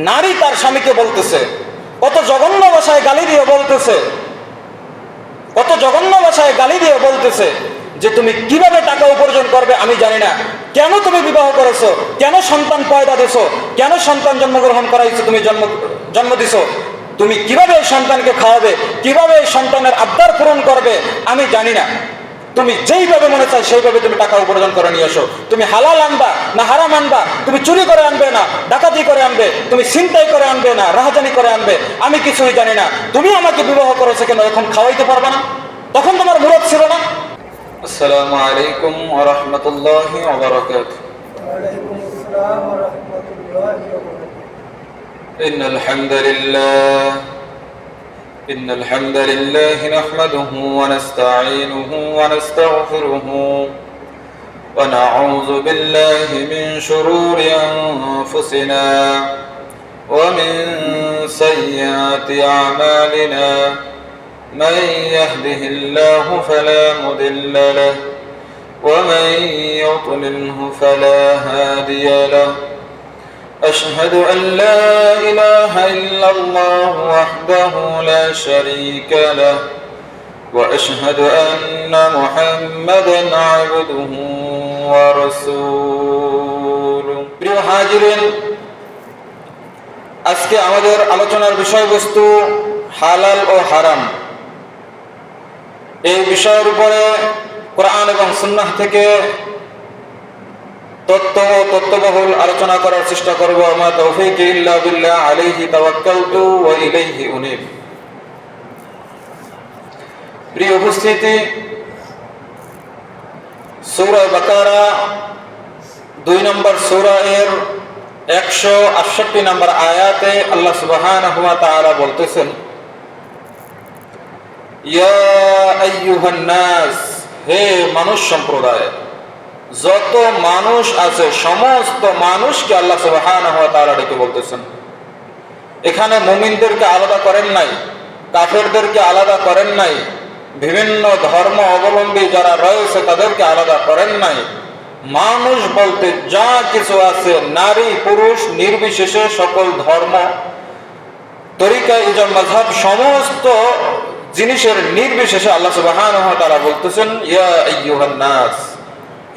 নারী তার স্বামীকে বলতেছে, কত জঘন্য ভাষায় গালি দিয়ে বলতেছে, কত জঘন্য ভাষায় গালি দিয়ে বলতেছে যে তুমি কিভাবে টাকা উপার্জন করবে আমি জানি না, কেন তুমি বিবাহ করেছো, কেন সন্তান পয়দা দিছো, কেন সন্তান জন্মগ্রহণ করাইছো, তুমি জন্ম দিছো, তুমি কিভাবে এই সন্তানকে খাওয়াবে, কিভাবে এই সন্তানের আবদার পূরণ করবে আমি জানি না, তুমি যেইভাবে মনে চাই সেইভাবে তুমি টাকা উপার্জন করে নিয়ে এসো, তুমি হালাল আনবা না হারাম আনবা, তুমি চুরি করে আনবে না ডাকাতি করে আনবে, তুমি ছিনতাই করে আনবে না রাহাজানি করে আনবে, আমি কিছুই জানি না, তুমি আমাকে বিবাহ করেছো কেন, এখন খাওয়াইতে পারবে না, তখন তোমার মুরত ছিল না। আসসালামু আলাইকুম ওয়া রাহমাতুল্লাহি ওয়া বারাকাতুহু। ওয়ালাইকুম আসসালাম ওয়া রাহমাতুল্লাহি ওয়া বারাকাতুহু। ইন্নাল হামদালিল্লাহ নাহমাদুহু ওয়া নাস্তাঈনুহু ওয়া নাস্তাগফিরুহু ওয়া নাউযু বিল্লাহি মিন শুরুরি আনফুসিনা ওয়া মিন সাইয়্যাতি আ'মালিনা। من يهده الله فلا مضل له ومن يضلله فلا هادي له. أشهد أن لا إله إلا الله وحده لا شريك له وأشهد أن محمدا عبده ورسوله. প্রিয় হাজিরিন, আজকে আমাদের আলোচনার বিষয়বস্তু হালাল ও হারাম। এই বিষয়ের উপরে কোরআন এবং সুন্নাহ থেকে তত্ত্ববহুল আলোচনা করার চেষ্টা করব। আমা তাওফীকি ইল্লা বিল্লাহ, আলাইহি তাওয়াক্কালতু ওয়া ইলাইহি উনীব। প্রিয় উপস্থিতি, সূরা বাকারা 2 নম্বর সূরা এর 168 নম্বর আয়াতে আল্লাহ সুবহানাহু ওয়া তাআলা বলতেছেন, ইয়া আইয়ুহান নাস, হে মানুষ সম্প্রদায়, যত মানুষ আছে সমস্ত মানুষকে আল্লাহ সুবহানাহু ওয়া তাআলা ডেকে বলতেছেন। এখানে মুমিনদেরকে আলাদা করেন নাই, কাফেরদেরকে আলাদা করেন নাই, বিভিন্ন ধর্ম অবলম্বী যারা রয়েছে তাদেরকে আলাদা করেন নাই। মানুষ বলতে যা কিছু আছে, নারী পুরুষ নির্বিশেষে, সকল ধর্ম তরিকা ইজম মাযহাব সমস্ত জিনিসের নির্বিশেষে আল্লাহ সুবহানাহু ওয়া তাআলা বলতেছেন, ইয়া আইয়ুহান নাস,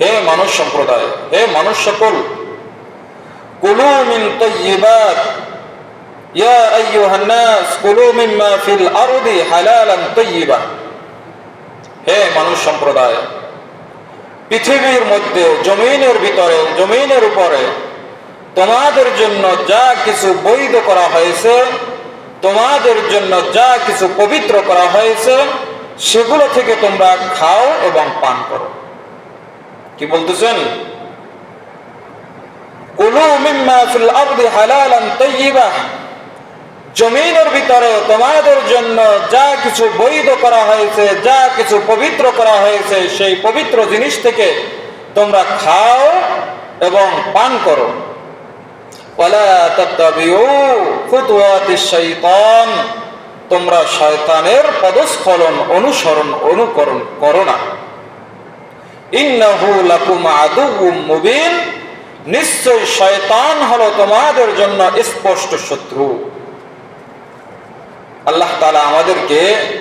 হে মানুষ সম্প্রদায়, হে মানুষ সকল, কুলু মিন তাইয়্যিবাত, ইয়া আইয়ুহান নাস কুলু মিম্মা ফিল আরদি হালালান তাইয়্যিবা, হে মানুষ সম্প্রদায়, পৃথিবীর মধ্যে জমিনের ভিতরে জমিনের উপরে তোমাদের জন্য যা কিছু বৈধ করা হয়েছে, তোমাদের জন্য যা কিছু পবিত্র করা হয়েছে, সেগুলো থেকে তোমরা খাও এবং পান করো। কি বলতেছেন? কুলু মিম্মা ফিল আরদি হালালান তাইয়্যিবা, জমিনের ভিতরে তোমাদের জন্য যা কিছু বৈধ করা হয়েছে, যা কিছু পবিত্র করা হয়েছে, সেই পবিত্র জিনিস থেকে তোমরা খাও এবং পান করো। ওয়ালা তাত্তাবিউ খুতুওয়াতিশ শাইতান, তোমরা শয়তানের পদস্খলন অনুকরণ করো না। ইন্নাহু লাকুম আদুউম মুবিন, নিশ্চয় শয়তান হলো তোমাদের জন্য স্পষ্ট শত্রু। আল্লাহ তাআলা আমাদেরকে,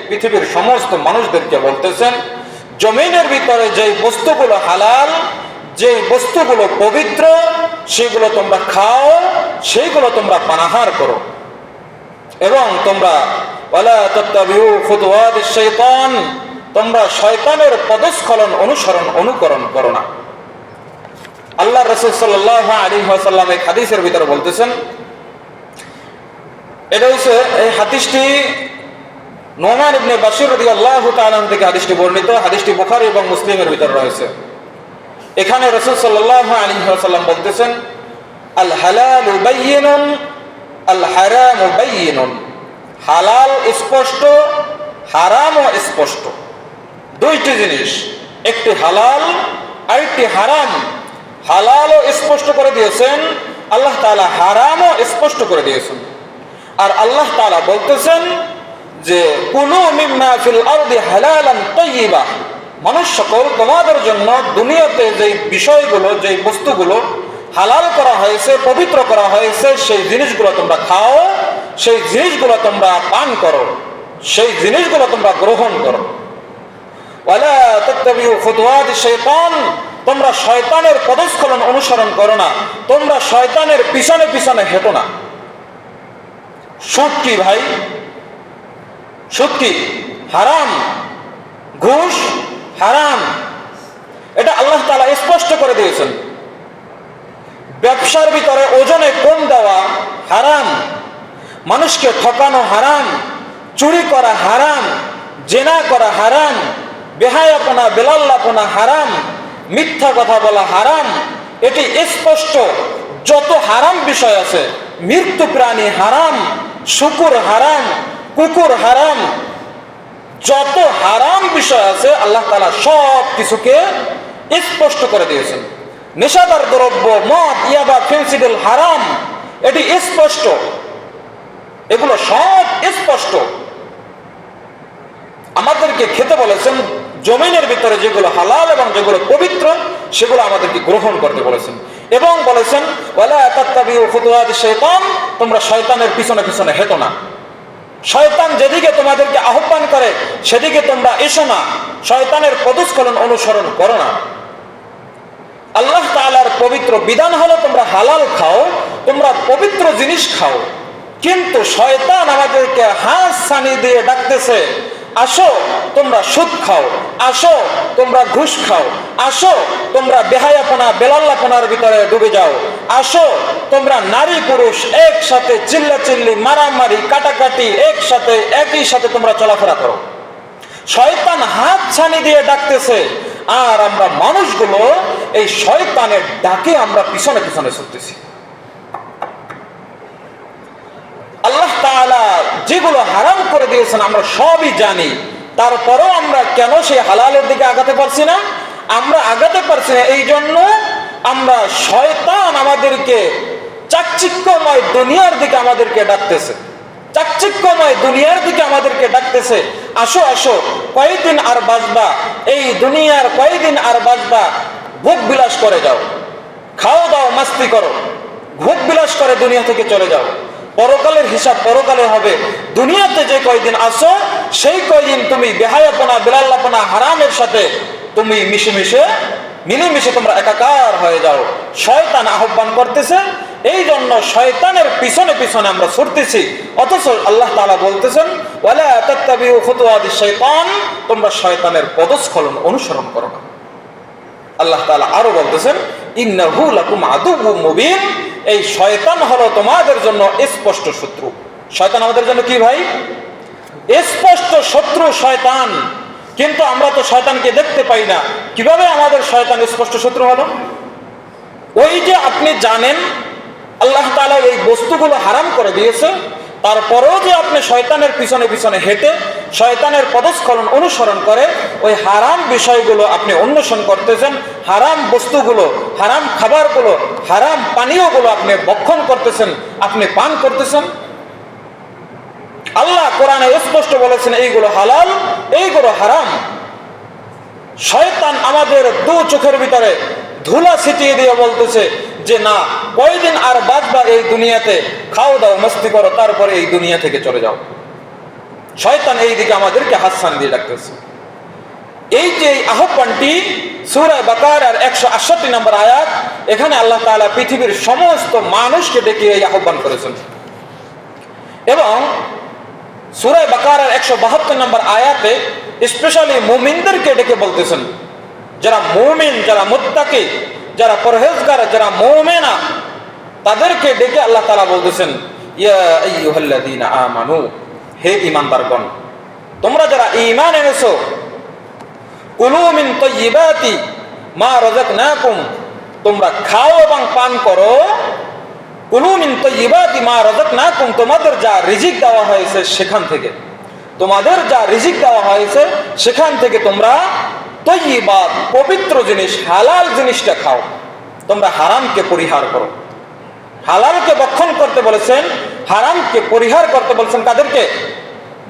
পৃথিবীর সমস্ত মানুষদেরকে বলতেছেন, জমিনের ভিতরে যে বস্তুগুলো হালাল, যে বস্তুগুলো পবিত্র, সেগুলো তোমরা খাও, সেইগুলো তোমরা পানাহার করো, এবং তোমরা ওয়ালা তাত্তাবিউ খুতুওয়াতিশ শাইতান, তোমরা শয়তানের পদস্খলন অনুকরণ করো না। আল্লাহ রাসূল সাল্লাল্লাহু আলাইহি ওয়াসাল্লাম এক হাদিসের ভিতরে বলতেছেন, এটা হচ্ছে, এই হাদিসটি নোমান ইবনে বাশির রাদিয়াল্লাহু তাআলা থেকে হাদিসটি বর্ণিত। হাদিসটি বুখারী এবং মুসলিমের ভিতরে রয়েছে। এখানে রাসূল সাল্লাল্লাহু আলাইহি ওয়াসাল্লাম বলতেছেন, আল হালালু বায়্যিনুন আল হারামু বায়্যিনুন, হালাল স্পষ্ট, হারামও স্পষ্ট। দুইটি জিনিস, একটি হালাল আরেকটি হারাম। হালালও স্পষ্ট করে দিয়েছেন আল্লাহ তাআলা, হারামও স্পষ্ট করে দিয়েছেন। আর আল্লাহ তাআলা বলতেছেন যে কুলু মিম্মা ফিল আরদি হালালান তাইয়্যিবা, মানুষ সকল, তোমাদের জন্য দুনিয়াতে যে বিষয়গুলো, যে বস্তুগুলো, হালাল করা হয়েছে, পবিত্র করা হয়েছে, সেই জিনিসগুলো তোমরা খাও, সেই জিনিসগুলো তোমরা পান করো, সেই জিনিসগুলো তোমরা গ্রহণ করো। ওয়ালা তাত্তাবিউ খুতুওয়াতি শাইতান, তোমরা শয়তানের পদস্খলন অনুসরণ করো না, তোমরা শয়তানের পিছনে পিছনে হেঁটো না। সুদ কি ভাই? সুদ কি? হারাম। ঘুষ হারাম, এটা আল্লাহ তাআলা স্পষ্ট করে দিয়েছেন। ব্যবসার ভিতরে ওজনে কম দেওয়া হারাম, মানুষকে ঠকানো হারাম, চুরি করা হারাম, জেনা করা হারাম, বেহায়াপনা বেলাল্লাপনা হারাম, মিথ্যা কথা বলা হারাম। এটি স্পষ্ট। যত হারাম বিষয় আছে, মৃত্যু প্রাণী হারাম, শুকুর হারাম, কুকুর হারাম, যত হারাম বিষয় আছে আল্লাহ তাআলা সব কিছুকে স্পষ্ট করে দিয়েছেন। নেশাদার দ্রব্য, মদ, ইয়াবা, ফেন্সিডিল হারাম, এটি স্পষ্ট। এগুলো সব স্পষ্ট। আমাদেরকে খেতে বলেছেন জমিনের ভিতরে যেগুলো হালাল এবং যেগুলো পবিত্র সেগুলো আমাদেরকে গ্রহণ করতে বলেছেন, এবং বলেছেন ওয়ালা তাত্তাবিউ খুতুওয়াতি শাইতান, তোমরা শয়তানের পিছনে পিছনে হেঁটো না। শয়তান যেদিকে তোমাদেরকে আহ্বান করে সেদিকে তোমরা এসো না, শয়তানের পদস্খলন অনুসরণ করো না। আল্লাহ তাআলার পবিত্র বিধান হলো তোমরা হালাল খাও, তোমরা পবিত্র জিনিস খাও, কিন্তু শয়তান আমাদেরকে হাত ছানি দিয়ে ডাকতেছে, আসো তোমরা সুদ খাও, আসো তোমরা ঘুষ খাও, আসো তোমরা বেহায়াপনা বেলাল্লাপনার ভিতরে ডুবে যাও, আসো তোমরা নারী পুরুষ একসাথে চিল্লাচিল্লি মারামারি কাটাকাটি একসাথে একই সাথে তোমরা চলাফেরা করো। শয়তান হাত ছানি দিয়ে ডাকতেছে, আর আমরা মানুষগুলো এই শয়তানের ডাকে আমরা পিছনে পিছনে ছুটতেছি। আল্লাহ তাআলা যেগুলো হারাম করে দিয়েছেন আমরা সবই জানি, তারপরেও আমরা কেন সেই হালালের দিকে আগাতে পারছি না? আমরা আগাতে পারছি না এই জন্য আমরা শয়তান আমাদেরকে চাকচিক্যময় দুনিয়ার দিকে আমাদেরকে ডাকতেছে, চাকচিক্যময় দুনিয়ার দিকে আমাদেরকে ডাকতেছে, আসো আসো কয়েকদিন আর বাঁচবা, এই দুনিয়ার কয়েকদিন আর বাঁচবা, ভোগ বিলাস করে যাও, খাও দাও মাস্তি করো, ভোগ বিলাস করে দুনিয়া থেকে চলে যাও, পরকালের হিসাব পরকালে হবে। দুনিয়াতে যে কয়দিন আসো সেই কয়দিন তুমি বেহায়াপনা বেলাল্লাপনা হারামের সাথে তুমি মিলেমিশে তোমরা একাকার হয়ে যাও। শয়তান আহ্বান করতেছে, এই জন্য শয়তানের পিছনে পিছনে আমরা ছুটতেছি, অথচ আল্লাহ তাআলা বলতেছেন ওয়ালা তাত্তাবিউ খুতুওয়াতি শাইতান, তোমরা শয়তানের পদস্খলন অনুসরণ করো না। আল্লাহ তাআলা আরো বলতেছেন ইন্নাহু লাকুম আদুউম মুবিন, এই শয়তান হলো তোমাদের জন্য স্পষ্ট শত্রু। শয়তান আমাদের জন্য কি ভাই? স্পষ্ট শত্রু শয়তান। কিন্তু আমরা তো শয়তানকে দেখতে পাই না, কিভাবে আমাদের শয়তান স্পষ্ট শত্রু হলো? ওই যে আপনি জানেন আল্লাহ তাআলা এই বস্তুগুলো হারাম করে দিয়েছে, তারপরেও যে আপনি শয়তানের পিছনে পিছনে হেঁটে শয়তানের পদস্খলন অনুসরণ করে ওই হারাম বিষয়গুলো আপনি অন্বেষণ করতেছেন, হারাম বস্তুগুলো, হারাম খাবারগুলো, হারাম পানীয়গুলো আপনি ভক্ষণ করতেছেন, আপনি পান করতেছেন। আল্লাহ কোরআনে স্পষ্ট বলেছেন এইগুলো হালাল, এইগুলো হারাম। শয়তান আমাদের দু চোখের ভিতরে ধুলা ছিটিয়ে দিয়ে বলতেছে যে না, কয়দিন আর বাঁচবা এই দুনিয়াতে, খাও দাও মস্তি করো, তারপরে এই দুনিয়া থেকে চলে যাও। শয়তান এই দিকে আমাদেরকে হাতছানি দিয়ে ডাকতেছে। এই যে আহ্বানটি সূরা বাকারার 168 নম্বর আয়াত, এখানে আল্লাহ তাআলা পৃথিবীর সমস্ত মানুষকে ডেকে এই আহ্বান করেছেন, এবং সূরা বাকারার 172 নম্বর আয়াতে স্পেশালি মুমিনদেরকে ডেকে বলতেছেন, যারা মুমিন, যারা মুত্তাকি, যারা পরহেজগার, যারা মুমিনা, তাদেরকে ডেকে আল্লাহ তাআলা বলতেছেন ইয়া আইয়ুহাল্লাযীনা আমানু, হে ঈমানদারগণ, তোমরা যারা ঈমান এনেছো, কুলু মিন তাইয়্যিবাতি মা রাযাকনাকুম, তোমরা খাও এবং পান করো, কুলু মিন তাইয়্যিবাতি মা রাযাকনাকুম, তোমাদের যা রিজিক দেওয়া হয়েছে সেখান থেকে, তোমাদের যা রিজিক দেওয়া হয়েছে সেখান থেকে তোমরা তাইয়্যিবাত পবিত্র জিনিস, হালাল জিনিসটা খাও, তোমরা হারামকে পরিহার করো। হালালকে ভক্ষণ করতে বলেছেন, হারামকে পরিহার করতে বলেছেন কাদেরকে?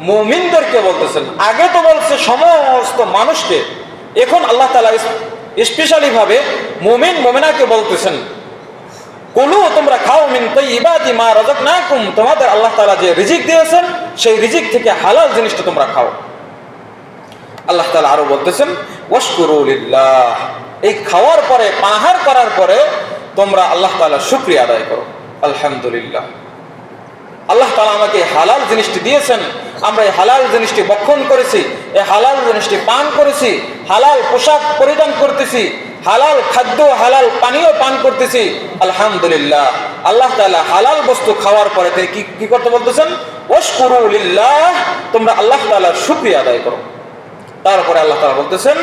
মুমিনদেরকে বলতেছেন। আগে তো বলছে সমস্ত মানুষকে, এখন আল্লাহ তাআলা স্পেশালি ভাবে মুমিন মুমিনাকে বলতেছেন কুলু তোমরা খাও মিন তাইয়্যিবাতি মা রাযাকনাকুম, তোমাদের আল্লাহ তাআলা যে রিজিক দিয়েছেন সেই রিজিক থেকে হালাল জিনিসটা তোমরা খাও। আল্লাহ তাআলা আরো বলতেছেন ওয়াশকুরু লিল্লাহ, এই খাওয়ার পরে পানাহার করার পরে তোমরা আল্লাহ তাআলার শুকরিয়া আদায় করো। আলহামদুলিল্লাহ, আল্লাহ তাআলা আমাকে হালাল জিনিসটি দিয়েছেন, আমরা এই হালাল জিনিসটি ভক্ষণ করেছি, এই হালাল জিনিসটি পান করেছি, হালাল পোশাক পরিধান করতেছি, হালাল খাদ্য হালাল পানীয় পান করতেছি। আলহামদুলিল্লাহ, আল্লাহ তাআলা হালাল বস্তু খাওয়ার পরে তিনি কি করতে বলতেছেন? ওয়াশকুরু লিল্লাহ, তোমরা আল্লাহ তাআলার শুকরিয়া আদায় করো। তারপরে আল্লাহ তাআলা বলতেছেন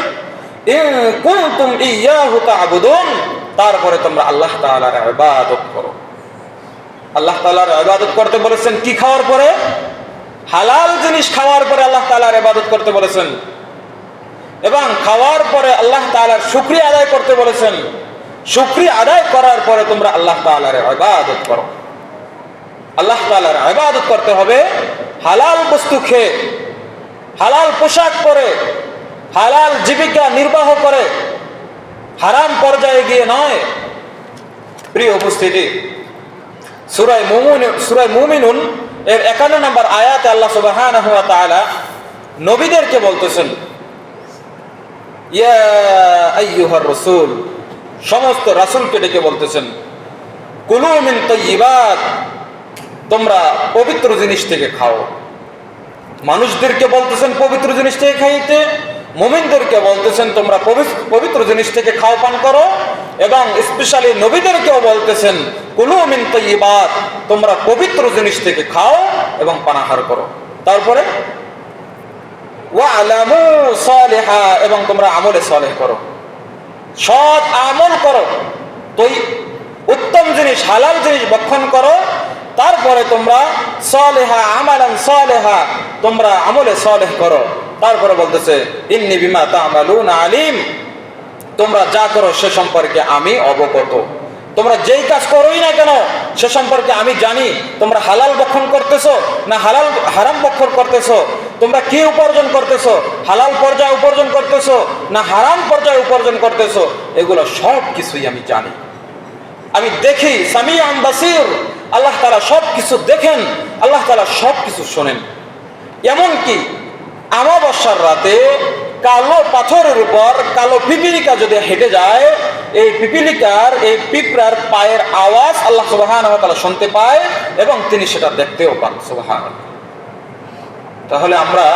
ইন কুনতুম ইয়্যাহু তা'বুদুন, তারপরে তোমরা আল্লাহ তাআলার ইবাদত করো। আল্লাহ তাআলার ইবাদত করতে বলেছেন কি খাওয়ার পরে? হালাল জিনিস খাওয়ার পরে আল্লাহ তাআলার ইবাদত করতে বলেছেন, এবং খাওয়ার পরে আল্লাহ তাআলার শুকরিয়া আদায় করতে বলেছেন। শুকরিয়া আদায় করার পরে তোমরা আল্লাহ তাআলার ইবাদত করো। আল্লাহ তাআলার ইবাদত করতে হবে হালাল বস্তু খেয়ে, হালাল পোশাক পরে, হালাল জীবিকা নির্বাহ করে, হারাম পর্যায়ে গিয়ে নয়। প্রিয় উপস্থিতি, সূরা মুমিনুন এর 51 নম্বর আয়াতে আল্লাহ সুবহানাহু ওয়া তাআলা নবীদেরকে বলতেছেন ইয়া আইয়ুহার রাসূল, সমস্ত রাসূলকে ডেকে বলতেছেন কুলু মিন তাইয়্যিবাত, তোমরা পবিত্র জিনিস থেকে খাও। মানুষদেরকে বলতেছেন পবিত্র জিনিস থেকে খাইতে, মুমিনদেরকে বলতেছেন তোমরা পবিত্র জিনিস থেকে খাও পান করো, এবং স্পেশালি নবীদেরকেও বলতেছেন কুলু মিন তাইয়্যিবাত, তোমরা পবিত্র জিনিস থেকে খাও এবং পানাহার করো। তারপরে ওয়ালামু সালিহা, এবং তোমরা আমলে সালেহ করো, সৎ আমল করো, উত্তম জিনিস হালাল জিনিস ভক্ষণ করো। তারপরে তোমরা সালেহা আমালান সালেহা, তোমরা আমলে সালেহ করো। তারপরে বলতেছে ইন্নী বিমা তা'মালুনা আলিম, তোমরা যা করো সে সম্পর্কে আমি অবগত। তোমরা যেই কাজ করোই না কেন সে সম্পর্কে আমি জানি। তোমরা হালাল ভক্ষণ করতেছো না হারাম ভক্ষণ করতেছো, তোমরা কি উপার্জন করতেছো, হালাল পর্যায়ে উপার্জন করতেছো না হারাম পর্যায়ে উপার্জন করতেছো, এগুলো সব কিছুই আমি জানি। আমি দেখি, সামিউন বাসীর, আল্লাহ তাআলা সব কিছু দেখেন, আল্লাহ তাআলা সব কিছু শোনেন। এমনকি আমাবস্যার রাতে কালো পাথরের উপর কালো পিপিলিকা যদি হেঁটে যায়, এই পিঁপড়ার পায়ের আওয়াজ আল্লাহ সুবহানাহু ওয়া তাআলা শুনতে পায় এবং তিনি সেটা দেখতেও পান। সুবহানাল্লাহ। তাহলে আমরা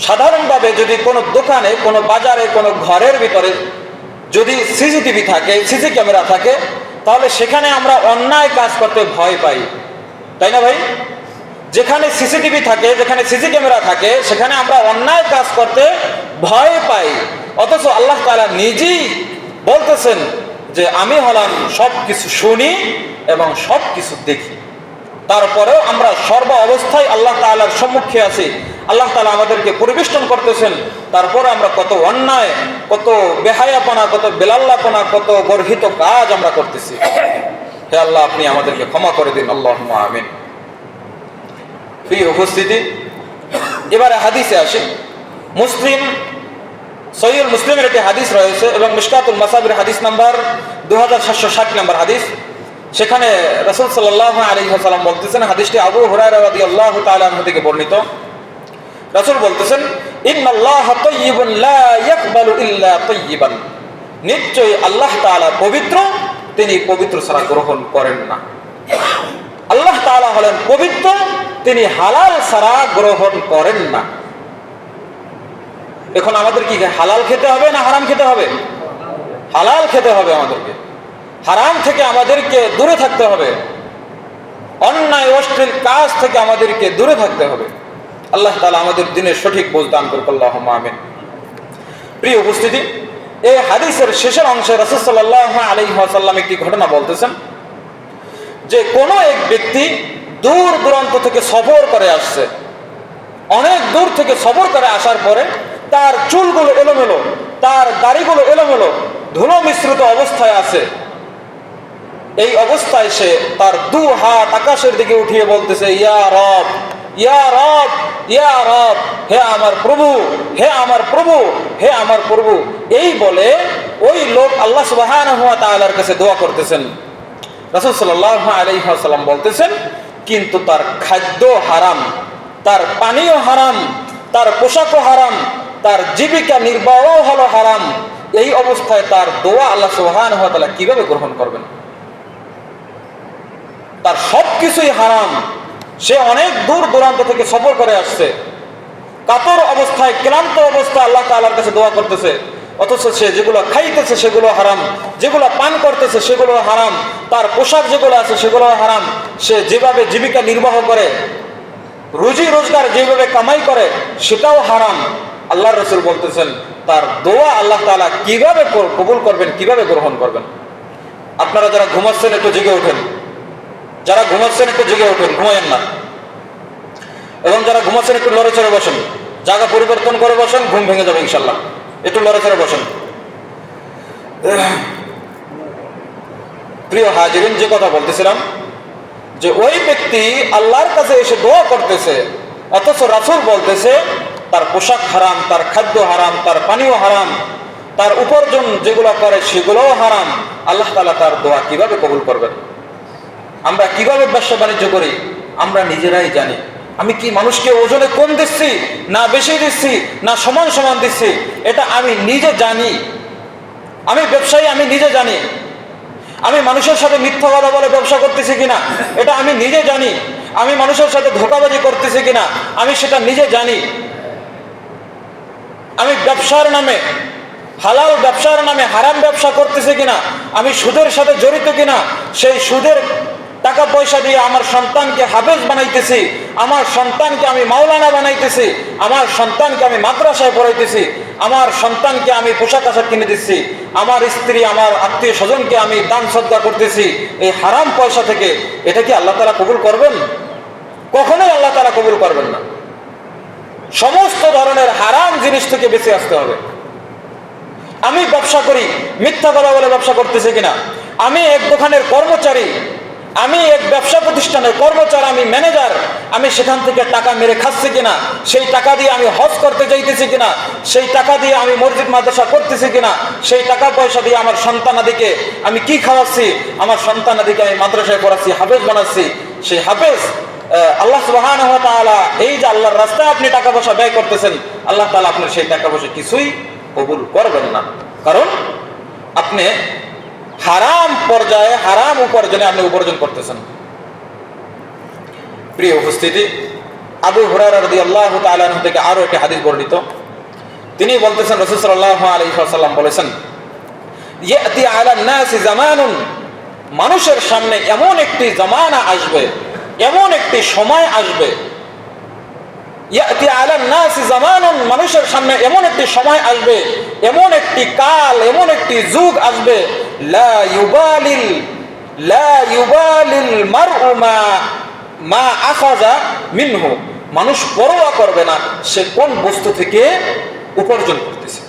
সাধারণভাবে যদি কোনো দোকানে, কোনো বাজারে, কোনো ঘরের ভিতরে যদি সিসিটিভি থাকে, সিসি ক্যামেরা থাকে, তাহলে সেখানে আমরা অন্যায় কাজ করতে ভয় পাই, তাই না ভাই? যেখানে সিসিটিভি থাকে, যেখানে সিসি ক্যামেরা থাকে, সেখানে আমরা অন্যায় কাজ করতে ভয় পাই। অথচ আল্লাহ তাআলা নিজেই বলতেছেন যে আমি হলাম সব কিছু শুনি এবং সব কিছু দেখি। তারপরেও আমরা সর্ব অবস্থায় আল্লাহ তাআলার সম্মুখে আছি, আল্লাহ তাআলা আমাদেরকে পরিবেষ্টন করতেছেন। তারপরে আমরা কত অন্যায়, কত বেহায়াপনা, কত বেলাল্লাপনা, কত গর্হিত কাজ আমরা করতেছি। হে আল্লাহ, আপনি আমাদেরকে ক্ষমা করে দিন। আল্লাহুম্মা আমিন। প্রিয় উপস্থিতি, এবারে হাদিসে আসি। সহিহ মুসলিমের একটি হাদিস রয়েছে এবং মিশকাতুল মাসাবির হাদিস নাম্বার 2760 নম্বর হাদিস। সেখানে রাসূল সাল্লাল্লাহু আলাইহি ওয়াসাল্লাম বলতেছেন, হাদিসটি আবু হুরায়রা রাদিয়াল্লাহু তাআলা আনহু থেকে বর্ণিত। রাসূল বলতেছেন ইন্নাল্লাহা তাইয়্যিবুন লা ইয়াকবালু ইল্লা তাইয়্যিবান, নিশ্চয়ই আল্লাহ তাআলা পবিত্র, তিনি পবিত্র ছাড়া গ্রহণ করেন না। আল্লাহ তাআলা হলেন পবিত্র, তিনি হালাল ছাড়া গ্রহণ করেন না। এখন আমাদের কি হালাল খেতে হবে না হারাম খেতে হবে? হালাল খেতে হবে আমাদেরকে। হারাম থেকে আমাদেরকে দূরে থাকতে হবে, অন্যায় অশ্লীল কাজ থেকে আমাদেরকে দূরে থাকতে হবে। আল্লাহ তাআলা আমাদের দিনের সঠিক বোঝ দান করুন। আল্লাহুম্মা আমিন। প্রিয় উপস্থিতি, এই হাদিসের শেষের অংশে রাসূল সাল্লাল্লাহু আলাইহি ওয়াসাল্লাম একটি ঘটনা বলতেছেন যে কোনো এক ব্যক্তি দূর দূরান্ত থেকে সফর করে আসছে। অনেক দূর থেকে সফর করে আসার পরে তার চুলগুলো এলোমেলো, তার দাড়িগুলো এলোমেলো, ধুলো মিশ্রিত অবস্থায় আছে। এই অবস্থায় সে তার দু হাত আকাশের দিকে উঠিয়ে বলতেছে, ইয়া রব, ইয়া রব, ইয়া রব, হে আমার প্রভু, হে আমার প্রভু, হে আমার প্রভু। এই বলে ওই লোক আল্লাহ সুবহানাহু ওয়া তাআলার কাছে দোয়া করতেছেন। রাসূল সাল্লাল্লাহু আলাইহি ওয়াসাল্লাম বলতেছেন, কিন্তু তার খাদ্য হারাম, তার পানীয় হারাম, তার পোশাকও হারাম, তার জীবিকা নির্বাহ হলো হারাম, এই অবস্থায় তার দোয়া আল্লাহ সুবহানাহু ওয়া তাআলা কিভাবে গ্রহণ করবেন? তার সবকিছুই হারাম। সে অনেক দূর দূরান্ত থেকে সফর করে আসছে, কাতর অবস্থায়, ক্লান্ত অবস্থায় আল্লাহ তাআলার কাছে দোয়া করতেছে, অথচ সে যেগুলো খাইতেছে সেগুলো হারাম, যেগুলো পান করতেছে সেগুলো হারাম, তার পোশাক যেগুলো আছে সেগুলো হারাম, সে যেভাবে জীবিকা নির্বাহ করে, রুজি রোজগার যেভাবে কামাই করে সেটাও হারাম। আল্লাহ রাসূল বলতেছেন তার দোয়া আল্লাহ তাআলা কিভাবে কবুল করবেন, কিভাবে গ্রহণ করবেন? আপনারা যারা ঘুমাচ্ছেন একটু জেগে ওঠেন, যারা ঘুমাচ্ছেন একটু জেগে ওঠেন, ঘুমায়েন না। এবং যারা ঘুমাচ্ছেন একটু লড়ে চড়ে বসেন, জায়গা পরিবর্তন করে বসেন, ঘুম ভেঙে যাবে ইনশাল্লাহ। একটু লড়ে চড়ে বসেন। প্রিয় হাজিরিন, যে কথা বলতেছিলাম যে ওই ব্যক্তি আল্লাহর কাছে এসে দোয়া করতেছে, অথচ রাসূল বলতেছে তার পোশাক হারাম, তার খাদ্য হারাম, তার পানীয় হারাম, তার উপার্জন যেগুলো করে সেগুলোও হারাম। আল্লাহ তাআলা তার দোয়া কিভাবে কবুল করবেন? আমরা কিভাবে ব্যবসা বাণিজ্য করি আমরা নিজেরাই জানি। আমি কি মানুষকে ওজনে কম দিচ্ছি, না বেশি দিচ্ছি, না সমান সমান দিচ্ছি, এটা আমি নিজে জানি। আমি ব্যবসায়ী, আমি নিজে জানি। আমি মানুষের সাথে মিথ্যা কথা বলে ব্যবসা করতেছি কিনা এটা আমি নিজে জানি। আমি মানুষের সাথে ধোঁকাবাজি করতেছি কিনা আমি সেটা নিজে জানি। আমি ব্যবসার নামে, হালাল ব্যবসার নামে হারাম ব্যবসা করতেছি কিনা, আমি সুদের সাথে জড়িত কিনা, সেই সুদের টাকা পয়সা দিয়ে আমার সন্তানকে হাফেজ বানাইতেছি, আমার সন্তানকে আমি মাওলানা বানাইতেছি, আমার সন্তানকে আমি মাদ্রাসায় পড়াইতেছি, আমার সন্তানকে আমি পোশাক আশাক কিনে দিচ্ছি, আমার স্ত্রী, আমার আত্মীয় স্বজনকে আমি দান সদকা করতেছি এই হারাম পয়সা থেকে। এটা কি আল্লাহ তাআলা কবুল করবেন? কখনোই আল্লাহ তাআলা কবুল করবেন না। সমস্ত ধরনের হারাম জিনিস থেকে বেঁচে আসতে হবে। আমি ব্যবসা করি, মিথ্যা কথা বলে ব্যবসা করতেছি কিনা, আমি এক দোকানের কর্মচারী, আমি এক ব্যবসা প্রতিষ্ঠানের কর্মচারী, আমি ম্যানেজার, আমি সেখান থেকে টাকা মেরে খাচ্ছি কিনা, সেই টাকা দিয়ে আমি হজ করতে যাইতেছি কিনা, সেই টাকা দিয়ে আমি মসজিদ মাদ্রাসা করতেছি কিনা, সেই টাকা পয়সা দিয়ে আমার সন্তানাদিকে আমি কি খাওয়াচ্ছি, আমার সন্তানাদিকে আমি মাদ্রাসায় পড়াচ্ছি, হাফেজ বানাচ্ছি, সেই হাফেজ আল্লাহ সুবহানাহু ওয়া তাআলা, এই যে আল্লাহর রাস্তায় আপনি টাকা পয়সা ব্যয় করতেছেন, আল্লাহ তাআলা আপনার সেই টাকা পয়সা কিছুই কবুল করবেন না। কারণ আপনি হারাম পর্যায়ে, হারাম উপার্জনে আপনি উপার্জন করতেছেন। প্রিয় উপস্থিতি, আবু হুরায়রা রাদিয়াল্লাহু তাআলা আনহু থেকে আরো একটি হাদিস বর্ণিত। তিনি বলতেছেন, রাসূল সাল্লাল্লাহু আলাইহি ওয়াসাল্লাম বলেছেন, ইয়াতি আলান নাসি জামানুন, মানুষের সামনে এমন একটি জামানা আসবে, এমন একটি সময় আসবে, ইয়াতি আলান নাসি জামানুন, মানুষের সামনে এমন একটি সময় আসবে, এমন একটি কাল, এমন একটি যুগ আসবে, লা ইউবালিল মারউ মা আখাযা মিনহু, মানুষ পরোয়া করবে না সে কোন বস্তু থেকে উপার্জন করতেছে।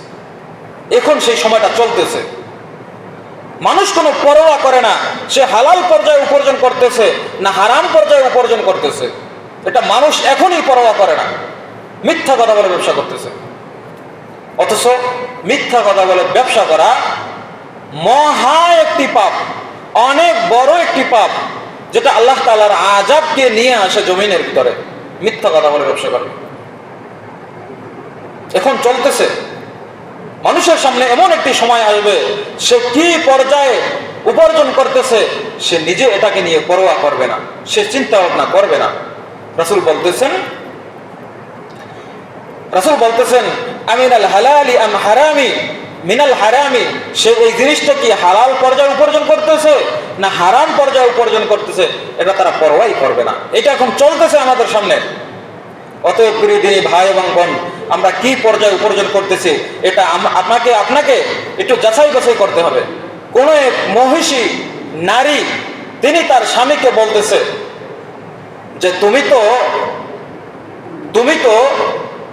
এখন সেই সময়টা চলতেছে, মানুষ কোনো পরোয়া করে না সে হালাল পর্যায়ে উপার্জন করতেছে না হারাম পর্যায়ে উপার্জন করতেছে। এটা মানুষ এখনই পরোয়া করে না, মিথ্যা কথা বলে ব্যবসা করতেছে। অথচ মিথ্যা কথা বলে ব্যবসা করা মহা একটি পাপ, অনেক বড় একটি পাপ, যেটা আল্লাহ তাআলার আযাবকে নিয়ে আসে জমিনের ভিতরে। মিথ্যা কথা বলে ব্যবসা করে এখন চলতেছে। মানুষের সামনে এমন একটি সময় আসবে সে কি পর্যায়ে উপার্জন করতেছে সে নিজে এটাকে নিয়ে পরোয়া করবে না, সে চিন্তা ভাবনা করবে না। রাসূল বলতেছেন আমিনাল হালালি আম হারামি মিনাল হারামি, সে এই জিনিসটা কি হালাল পর্যায়ে উপার্জন করতেছে না হারাম পর্যায়ে উপার্জন করতেছে এটা তারা পরোয়াই করবে না। এটা এখন চলতেছে আমাদের সামনে। অতএব প্রিয় দিনী ভাই এবং বোন, আমরা কি পর্যায়ে উপার্জন করতেছি এটা আপনাকে একটু যাচাই বাছাই করতে হবে। কোন এক মহিষী নারী তিনি তার স্বামীকে বলতেছে যে তুমি তো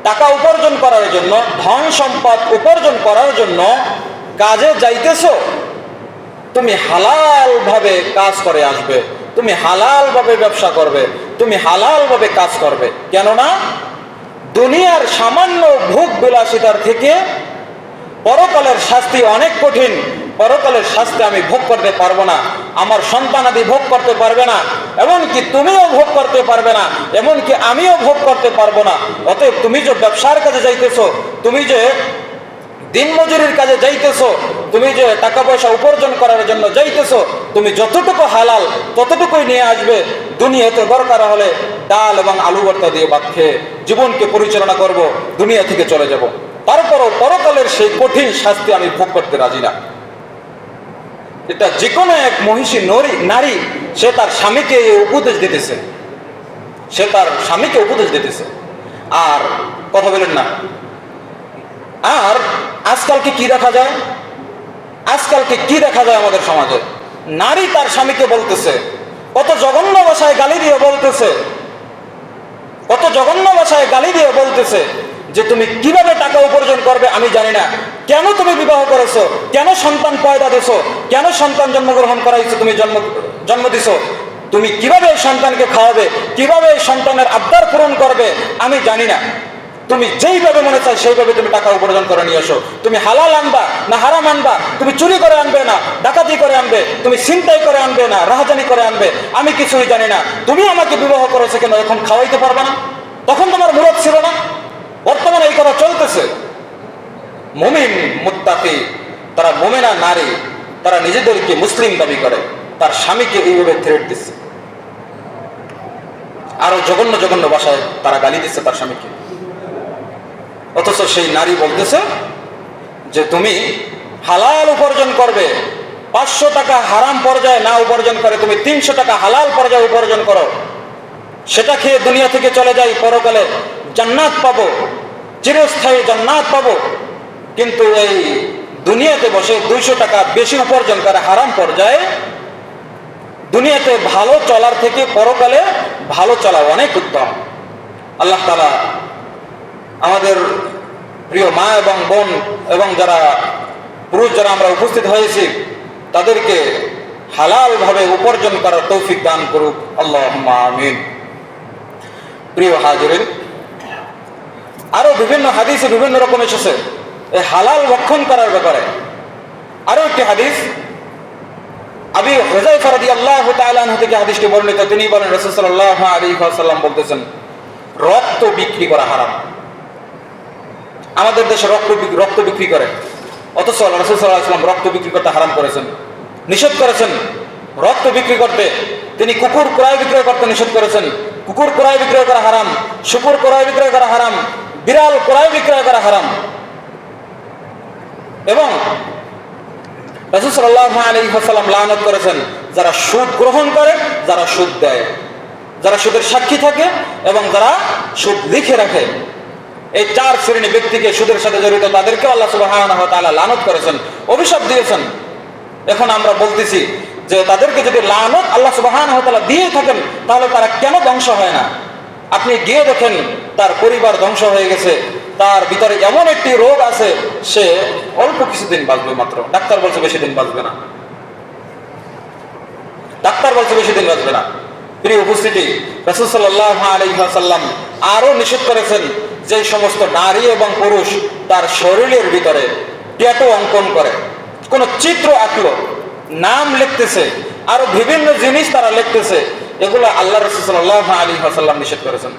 টাকা উপার্জন করার জন্য, ধন সম্পদ উপার্জন করার জন্য কাজে যাইতেছো, তুমি হালাল ভাবে কাজ করে আসবে, তুমি হালাল ভাবে ব্যবসা করবে, তুমি হালাল ভাবে কাজ করবে। কেননা দুনিয়ার সামান্য ভোগ বিলাসিতার থেকে পরকালের শাস্তি অনেক কঠিন। পরকালের শাস্তি আমি ভোগ করতে পারবো না, আমার সন্তানাদি ভোগ করতে পারবে না, এমনকি তুমিও ভোগ করতে পারবে না, এমনকি আমিও ভোগ করতে পারবো না। অতএব তুমি যে ব্যবসার কাজে যাইতেছো, তুমি যে দিনমজুরির কাজে যাইতেছো, তুমি যে টাকা পয়সা উপার্জন করার জন্য যাইতেছো, তুমি যতটুকু হালাল ততটুকুই নিয়ে আসবে। দুনিয়াতে দরকার হলে ডাল এবং আলু ভর্তা দিয়ে ভাত খেয়ে জীবনকে পরিচালনা করব, দুনিয়া থেকে চলে যাব। তারপরও পরকালের সেই কঠিন শাস্তি আমি ভোগ করতে রাজি না। এটা যে কোনো এক মহিষী নারী সে তার স্বামীকে উপদেশ দিতেছে, সে তার স্বামীকে উপদেশ দিতেছে। আর কথা বলেন না, আর আজকালকে কি দেখা যায়, আজকালকে কি দেখা যায় আমাদের সমাজে, নারী তার স্বামীকে বলতেছে, কত জঘন্য ভাষায় গালি দিয়ে বলতেছে, কত জঘন্য ভাষায় গালি দিয়ে বলতেছে যে তুমি কিভাবে টাকা উপার্জন করবে আমি জানি না, কেন তুমি বিবাহ করেছো, কেন সন্তান পয়দা দিছো, কেন সন্তান জন্মগ্রহণ করাইছো, তুমি জন্ম দিছো, তুমি কিভাবে এই সন্তানকে খাওয়াবে, কিভাবে এই সন্তানের আবদার পূরণ করবে আমি জানি না। তুমি যেইভাবে মনে চাই সেইভাবে তুমি টাকা উপার্জন করে নিয়ে আসো। তুমি হালাল আনবা না হারাম আনবা, তুমি চুরি করে আনবে না ডাকাতি করে আনবে, তুমি ছিনতাই করে আনবে না রাহাজানি করে আনবে, আমি কিছুই জানি না। তুমি আমাকে বিবাহ করেছো কেন, এখন খাওয়াইতে পারবে না? তখন তোমার মুরত ছিল না। বর্তমানে এই কথা চলতেছে। মুমিন মুত্তাকি, তারা মুমিনা নারী, তারা নিজেদেরকে মুসলিম দাবি করে, তার স্বামীকে এইভাবে থ্রেট দিচ্ছে, আরো জঘন্য জঘন্য ভাষায় তারা গালি দিচ্ছে তার স্বামীকে। অথচ সেই নারী বলতেছে যে তুমি হালাল উপার্জন করবে, 500 টাকা হারাম পর্যায়ে না উপার্জন করে তুমি 300 টাকা হালাল পর্যায়ে উপার্জন করো, সেটা খেয়ে দুনিয়া থেকে চলে যাই, পরকালে জান্নাত পাবো, চিরস্থায়ী জান্নাত পাবো। কিন্তু এই দুনিয়াতে বসে 200 টাকা বেশি উপার্জন করে হারাম পর্যায়ে, দুনিয়াতে ভালো চলার থেকে পরকালে ভালো চলা অনেক উত্তম। আল্লাহ তাআলা আমাদের প্রিয় মা এবং বোন এবং যারা পুরুষ যারা আমরা উপস্থিত হয়েছি তাদেরকে হালাল ভাবে উপার্জন করার তৌফিক দান করুক, আল্লাহুম্মা আমিন। প্রিয় হাজিরিন, আরো বিভিন্ন হাদিসে বিভিন্ন রকম এসেছে এই হালাল ভক্ষণ করার ব্যাপারে। আরো একটি হাদিস আবি হুযায়ফা রাদিয়াল্লাহু তাআলা আনহু থেকে হাদিসটি বর্ণিত। তিনি বলেন রাসূল সাল্লাল্লাহু আলাইহি ওয়াসাল্লাম বলতেছেন, রক্ত বিক্রি করা হারাম। আমাদের দেশে রক্ত বিক্রি করে, অথচ রাসূল সাল্লাল্লাহু আলাইহি ওয়াসাল্লাম রক্ত বিক্রি করতে হারাম করেছেন, নিষেধ করেছেন রক্ত বিক্রি করতে। তিনি কুকুর ক্রয় বিক্রয় করতে নিষেধ করেছেন, কুকুর ক্রয় বিক্রয় করা হারাম, শুকুর ক্রয় বিক্রয় করা হারাম, বিড়াল ক্রয় বিক্রয় করা হারাম। এবং রাসূল সাল্লাল্লাহু আলাইহি ওয়াসাল্লাম লানত করেছেন যারা সুদ গ্রহণ করে, যারা সুদ দেয়, যারা সুদের সাক্ষী থাকে এবং যারা সুদ লিখে রাখে। এই 4 শ্রেণী ব্যক্তিকে সুদের সাথে জড়িত তাদেরকে আল্লাহ সুবহানাহু ওয়া তাআলা লানত করেছেন, অভিশাপ দিয়েছেন। এখন আমরা বলতেছি যে তাদেরকে যদি লানত আল্লাহ সুবহানাহু ওয়া তাআলা দিয়ে থাকেন তাহলে তারা কেন ধ্বংস হয় না? আপনি গিয়ে দেখেন তার পরিবার ধ্বংস হয়ে গেছে, তার ভিতরে এমন একটি রোগ আছে সে অল্প কিছুদিন বাঁচবে মাত্র, ডাক্তার বলছে বেশি দিন বাঁচবে না, ডাক্তার বলছে বেশি দিন বাঁচবে না। প্রিয় উপস্থিতি, রাসূল সাল্লাল্লাহু আলাইহি ওয়াসাল্লাম আরো নিষেধ করেছেন যে সমস্ত নারী এবং পুরুষ তার শরীরের ভিতরে ট্যাটু অঙ্কন করে, কোন চিত্র আঁকলো, নাম লিখতেছে, আরো বিভিন্ন জিনিস তারা লিখতেছে, এগুলো আল্লাহ রাসূল সাল্লাল্লাহু আলাইহি ওয়াসাল্লাম নিষেধ করেছেন।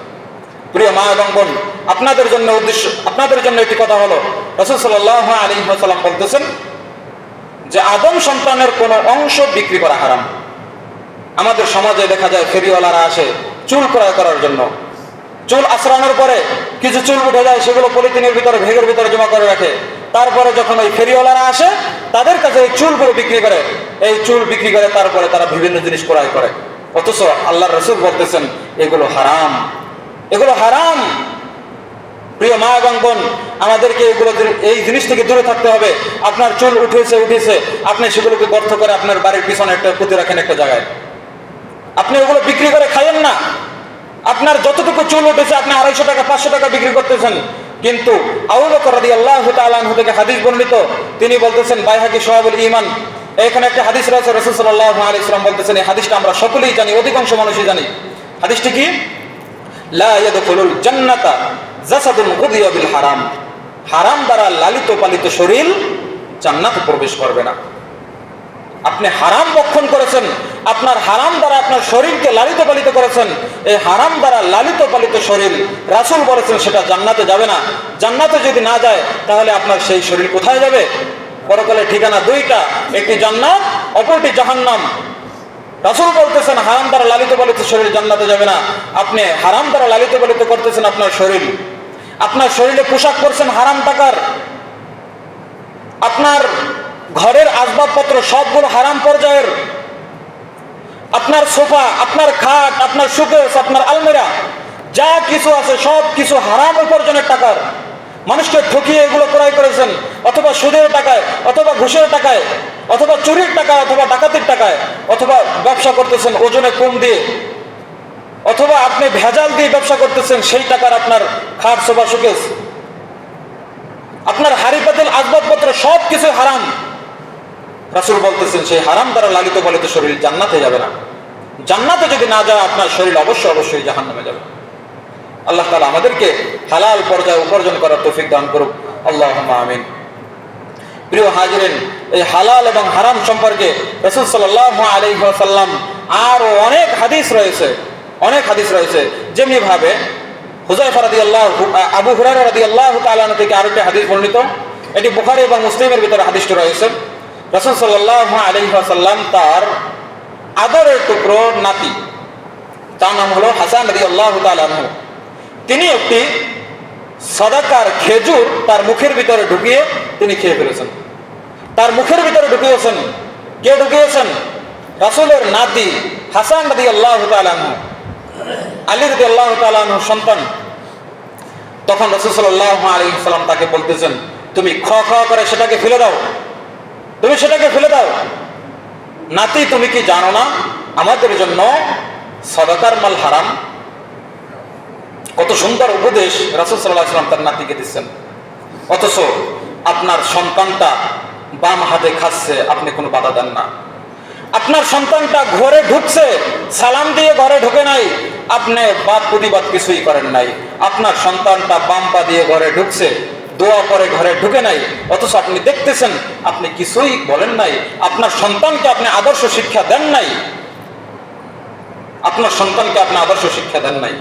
প্রিয় মা এবং বোন, আপনাদের জন্য একটি কথা হলো, রাসূল সাল্লাল্লাহু আলাইহি ওয়াসাল্লাম বলতেছেন যে আদম সন্তানের কোন অংশ বিক্রি করা হারাম। আমাদের সমাজে দেখা যায় ফেরিওয়ালারা আসে চুল ক্রয় করার জন্য, চুল আঁচড়ানোর পরে কিছু চুল উঠে যায়, সেগুলো পলিথিনের ভিতরে ভেগের ভিতরে জমা করে রাখে। তারপরে যখন ওই ফেরিওয়ালারা আসে তাদের কাছে এই চুলগুলো বিক্রি করে, এই চুল বিক্রি করে তারপরে তারা বিভিন্ন জিনিস ক্রয় করে। অথচ আল্লাহর রাসূল বলতেছেন এগুলো হারাম, এগুলো হারাম। প্রিয় মা এবং বোন, আমাদেরকে এই জিনিস থেকে দূরে থাকতে হবে। আপনার চুল উঠেছে, আপনি সেগুলোকে গর্ত করে আপনার বাড়ির পিছনে একটা পুঁতে রাখেন একটা জায়গায়, আপনি ওগুলো বিক্রি করে খাইয়েন না। আপনার যতটুকু চুল উঠেছে আপনি 250 টাকা 500 টাকা বিক্রি করতেছেন। কিন্তু আবু বকর রাদিয়াল্লাহু তাআলা আনহু থেকে হাদিস বর্ণিত, তিনি বলতেছেন বাইহাকি শুআবুল ঈমান, এখানে একটা হাদিস রয়েছে, রাসূল সাল্লাল্লাহু আলাইহি ওয়াসাল্লাম বলতেছেন, এই হাদিসটা আমরা সকলেই জানি, অধিকাংশ মানুষই জানি। হাদিসটি কি? লা ইয়াদখুলুল জান্নাতা জাসাদুন গুদিয়া বিল হারাম, হারাম দ্বারা লালিত পালিত শরীর জান্নাতে প্রবেশ করবে না। আপনি হারাম ভক্ষণ করেছেন, আপনার হারাম দ্বারা আপনার শরীরকে লালিত পালিত করেছেন। এই হারাম দ্বারা লালিত পালিত শরীর, রাসূল বলেছেন সেটা জান্নাতে যাবে না। জান্নাতে যদি না যায় তাহলে আপনার সেই শরীর কোথায় যাবে? পরকালের ঠিকানা দুইটা, একটি জান্নাত, অপরটি জাহান্নাম। রাসূল বলতেছেন হারাম দ্বারা লালিত পালিত শরীর জান্নাতে যাবে না। আপনি হারাম দ্বারা লালিত পালিত করতেছেন আপনার শরীর। আপনার শরীরে পোশাক পরছেন হারাম টাকার, আপনার ঘরের আসবাবপত্র সবগুলো হারাম পর্যায়ের, আপনার সোফা, আপনার খাট, আপনার শোকেস, আপনার আলমিরা, যা কিছু আছে সব কিছু হারাম উপার্জনের টাকার। মানুষকে ঠকিয়ে এগুলো ক্রয় করেছেন, অথবা সুদের টাকায়, অথবা ঘুষের টাকায়, অথবা চুরির টাকায়, অথবা ডাকাতির টাকায়, অথবা ব্যবসা করতেছেন ওজনে কম দিয়ে, অথবা আপনি ভেজাল দিয়ে ব্যবসা করতেছেন, সেই টাকার আপনার খাট, সোফা, শোকেস, আপনার হাড়ি পাতিল, আসবাবপত্র সব কিছু হারাম। রাসূল বলতেছেন সেই হারাম দ্বারা লালিত পালিত শরীর জান্নাতে যাবে না। জান্নাতে যদি না যায় আপনার শরীর অবশ্যই জাহান্নামে যাবে। আল্লাহ তাআলা আমাদেরকে হালাল পর্যায়ে উপার্জন করার তৌফিক দান করুক, আল্লাহুম্মা আমিন। প্রিয় হাজিরিন, এই হালাল এবং হারাম সম্পর্কে রাসূল সাল্লাল্লাহু আলাইহি ওয়াসাল্লাম আরো অনেক হাদিস রয়েছে। যেমনি ভাবে হুযায়ফা রাদিয়াল্লাহু, আবু হুরায়রা রাদিয়াল্লাহু তাআলা থেকে আরেকটি হাদিস বর্ণিত, এটি বুখারী এবং মুসলিমের ভিতরে হাদিসটি রয়েছে। রাসূল সাল্লাল্লাহু আলাইহি ওয়াসাল্লাম তার আদরের টুকরো নাতি, তার নাম হলো হাসান রাদিয়াল্লাহু তাআলা আনহু, তিনি একটি সাদাকার খেজুর তার মুখের ভিতরে ঢুকিয়ে তিনি খেয়ে ফেলেছেন। তার মুখের ভিতরে ঢুকিয়েছেন, কে ঢুকিয়েছেন? রাসূলের নাতি হাসান রাদিয়াল্লাহু তাআলা আনহু, আলী রাদিয়াল্লাহু তাআলা আনহুর সন্তান। তখন রাসূল সাল্লাল্লাহু আলাইহি ওয়াসাল্লাম তাকে বলতেছেন, তুমি খ করে সেটাকে ফেলে দাও, তুমি সেটাকে ফেলে দাও। নাতি, তুমি কি জানো না আমাদের জন্য সাদাকার মাল হারাম? কত সুন্দর উপদেশ রাসূল সাল্লাল্লাহু আলাইহি ওয়াসাল্লাম তার নাতিকে দিচ্ছেন। অথচ আপনার সন্তানটা বাম হাতে খাচ্ছে, আপনি কোনো বাধা দেন না। আপনার সন্তানটা ঘরে ঢুকছে, সালাম দিয়ে ঘরে ঢুকে নাই, আপনি বাদ প্রতিবাদ কিছুই করেন নাই। আপনার সন্তানটা বাম পা দিয়ে ঘরে ঢুকছে, দোয়া করে ঘরে ঢুকে নাই, অথচ আপনি দেখতেছেন, আপনি কিছুই বলেন নাই। আপনার সন্তানকে আপনি আদর্শ শিক্ষা দেন নাই, আপনার সন্তানকে আপনি আদর্শ শিক্ষা দেন নাই।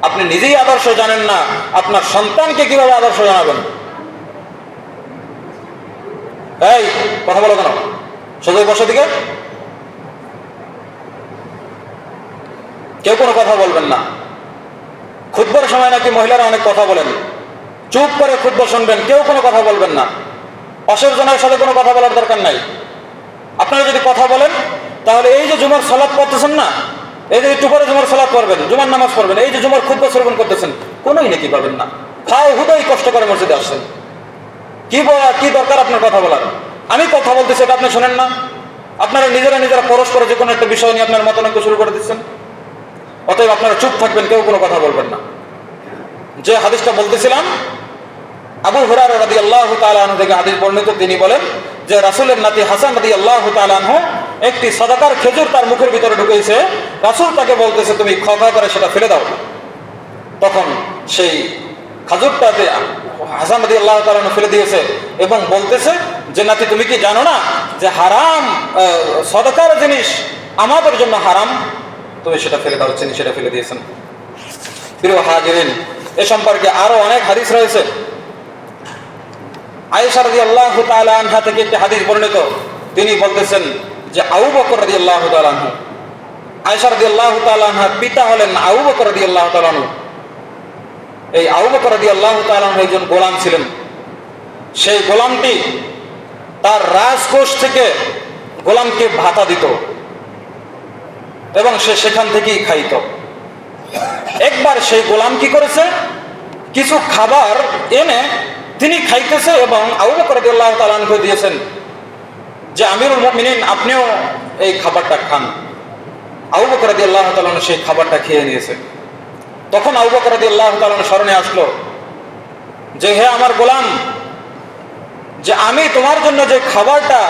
আপনি নিজেই আদর্শ জানেন না, আপনার সন্তানকে কিভাবে আদর্শ জানাবেন? এই কথা বলো কেন? সোজা বসে দিকে কেউ কোনো কথা বলবেন না। খুতবার সময় নাকি মহিলারা অনেক কথা বলেন, চুপ করে খুতবা শুনবেন, কেউ কোনো কথা বলবেন না। পাশের জনের সাথে কোনো কথা বলার দরকার নাই। আপনারা যদি কথা বলেন তাহলে এই যে জুমার সালাত পড়তেছেন না, এই যে একটু পরে জুমার সালাত পড়বেন, জুমার নামাজ পড়বেন, এই যে জুমার খুতবা শ্রবণ করতেছেন, কোনোই নাকি পাবেন না। খাও হুদাই কষ্ট করে মসজিদে আসছেন, কি দরকার আপনার কথা বলার? আমি কথা বলতেছি, এটা আপনি শোনেন না? আপনারা নিজেরা পরস্পর যে কোনো একটা বিষয় নিয়ে আপনার মতানৈক্য শুরু করে দিচ্ছেন। অতএব আপনারা চুপ থাকবেন, কেউ কোনো কথা বলবেন না। যে হাদিসটা বলতেছিলাম, আবু হুরায়রা রাদিয়াল্লাহু তাআলা আনহু থেকে হাদিস বর্ণিত, তিনি বলেন যে রাসূলের নাতি হাসান রাদিয়াল্লাহু তাআলা আনহু একটি সাদাকার খেজুর তার মুখের ভিতরে ঢুকেছে। রাসূল তাকে বলতেছে, তুমি খ করে সেটা ফেলে দাও। তখন সেই খাজুরটাতে হাসান রাদিয়াল্লাহু তাআলা আনহু ফেলে দিয়েছে এবং বলতেছে যে নাতি, তুমি কি জানো না যে হারাম সাদাকার জিনিস আমাদের জন্য হারাম? তুমি সেটা ফেলে দাও। তিনি সেটা ফেলে দিয়েছেন। প্রিয় হাজিরিন, এ সম্পর্কে আরো অনেক হাদিস রয়েছে। আয়েশা রাদিয়াল্লাহু তাআলা আনহা থেকে একটি হাদিস বর্ণিত, তিনি বলতেছেন যে আবু বকর রাদিয়াল্লাহু তাআলা আনহু, আয়েশা রাদিয়াল্লাহু তাআলা আনহার পিতা হলেন আবু বকর রাদিয়াল্লাহু তাআলা আনহু। এই আবু বকর রাদিয়াল্লাহু তাআলা আনহু একজন গোলাম ছিলেন। সেই গোলামটি তার রাজকোষ থেকে গোলামকে ভাতা দিত এবং সে সেখান থেকেই খাইত। একবার সেই গোলাম কি করেছে, কিছু খাবার এনে তিনি খাইতেছে এবং আবু বকর রাদিয়াল্লাহু তাআলা আনহু দিয়েছেন যে আমিরুল মুমিনিন, আপনিও এই খাবারটা খান। আবু বকর রাদিয়াল্লাহু তাআলা আনহু সেই খাবারটা খেয়ে নিয়েছে। তখন আবু বকর রাদিয়াল্লাহু তাআলা আনহু স্মরণে আসলো যে হে আমার গোলাম, যে আমি তোমার জন্য যে খাবারটা,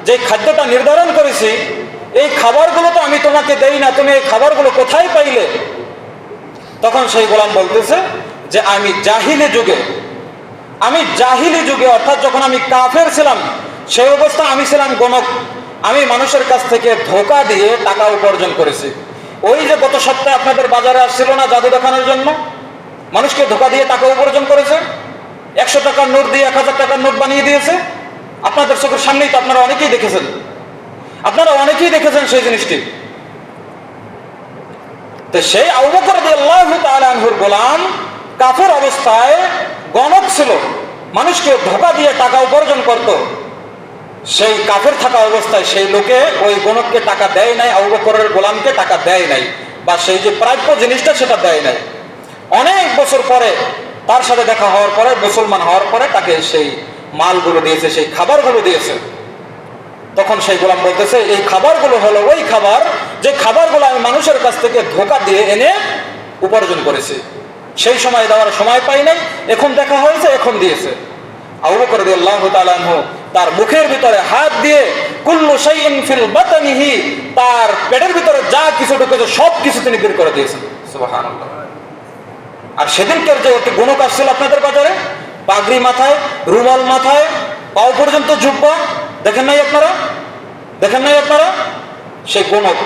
যে খাদ্যটা নির্ধারণ করেছি, এই খাবারগুলো তো আমি তোমাকে দেই না, তুমি এই খাবারগুলো কোথায় পাইলে? তখন সেই গোলাম বলতেছে যে আমি জাহিলি যুগে অর্থাৎ যখন আমি কাফের ছিলাম, সেই অবস্থা আমি ছিলাম গণক, আমি মানুষের কাছ থেকে ধোঁকা দিয়ে টাকা উপার্জন করেছি। ওই যে গত সপ্তাহে আপনাদের বাজারে আসছিল না জাদু দেখানোর জন্য, মানুষকে ধোঁকা দিয়ে টাকা উপার্জন করেছে, 100 টাকার নোট দিয়ে 1000 টাকার নোট বানিয়ে দিয়েছে। আপনাদের চোখের সামনেই তো আপনারা অনেকেই দেখেছেন, সেই জিনিসটি। তো সেই আবু বকর রাদিয়াল্লাহু তাআলা আনহুর গোলাম কাফের অবস্থায় গণক ছিল, মানুষকে ধোঁকা দিয়ে টাকা উপার্জন করত। সেই কাফের থাকা অবস্থায় সেই লোকে ওই গণককে টাকা দেয় নাই, আবু বকরের গোলামকে টাকা দেয় নাই, বা সেই যে প্রাপ্য জিনিসটা সেটা দেয় নাই। অনেক বছর পরে তার সাথে দেখা হওয়ার পরে, মুসলমান হওয়ার পরে তাকে সেই মালগুলো দিয়েছে, সেই খাবারগুলো দিয়েছে। তখন সেই গোলাম বলতেছে, এই খাবারগুলো হলো ওই খাবার যে খাবারগুলো আমি মানুষের কাছ থেকে ধোঁকা দিয়ে এনে উপার্জন করেছি। সেই সময় দেওয়ার সময় পাই নাই, এখন দেখা হয়েছে, এখন দিয়েছে। আবু বকর রাদিয়াল্লাহু তাআলা আনহু তার মুখের ভিতরে হাত দিয়ে কুল্লু শাইইন ফিল বাতানিহি, তার পেটের ভিতরে যা কিছু ঢুকেছে সব কিছু তিনি বের করে দিয়েছেন। সুবহানাল্লাহ। আর সেদিনকার যে একটি গণক আসছিল আপনাদের বাজারে, পাগড়ি মাথায়, রুমাল মাথায়, পাও পর্যন্ত জুব্বা, দেখেন নাই আপনারা? সেই গণক,